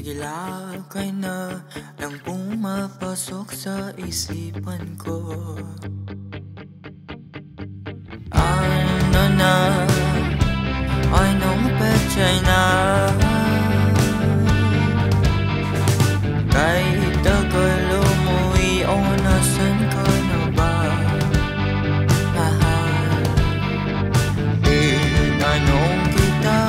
Sigilakay na lang pumapasok sa isipan ko. Ano na, anong petsa'y na? Kahit tagal umuwi o nasan ka na ba? Mahal, tinanong kita,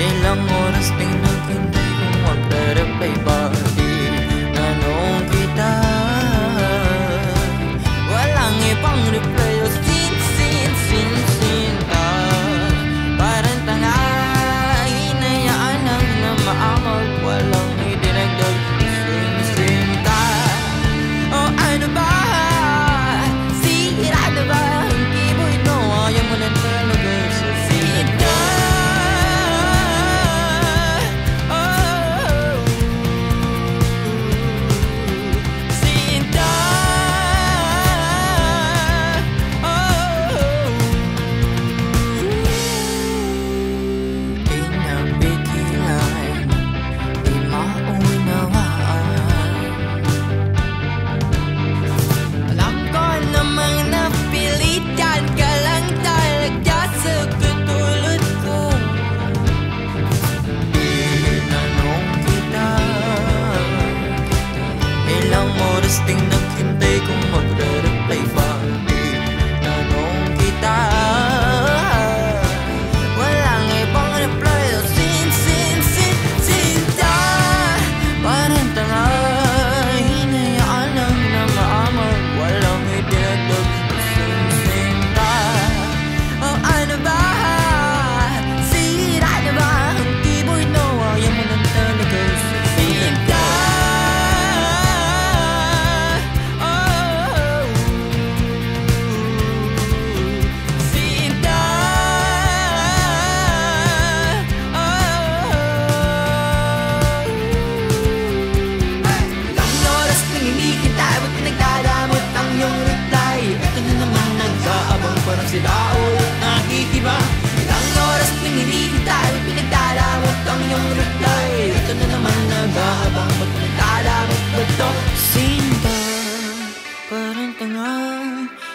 ilang oras din naghintay kung magre-reply ba? Tinanong kita, walang ibang reply o sin ka. Parang tanga, hinayaan lang na maamag, walang idinagdag sin ka. O ano ba? Sira na ba ang keyboard mo? Ayaw mo na talaga sin ka. Ting naghintay kung magre-reply ba? Tinanong kita, walang ibang reply o sinta. Parang tanga, hinayaan lang na maamag, walang idinagdag sinta. O ano ba? Sira na ba ang keyboard mo? Ayaw mo na talaga sinta. Parang sila ulit nakikiba. Ilang oras nang hinihintay, ba't pinagdadamot ang iyong reply? Ito na naman nag-aabang, ba't pinagdadamot ba ito? Sinta, parang tanga,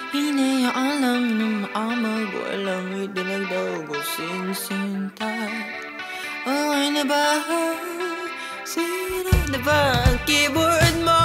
hinayaan lang na maamag, walang idinagdag o sinta. Okay na ba? Sira na ba ang keyboard mo?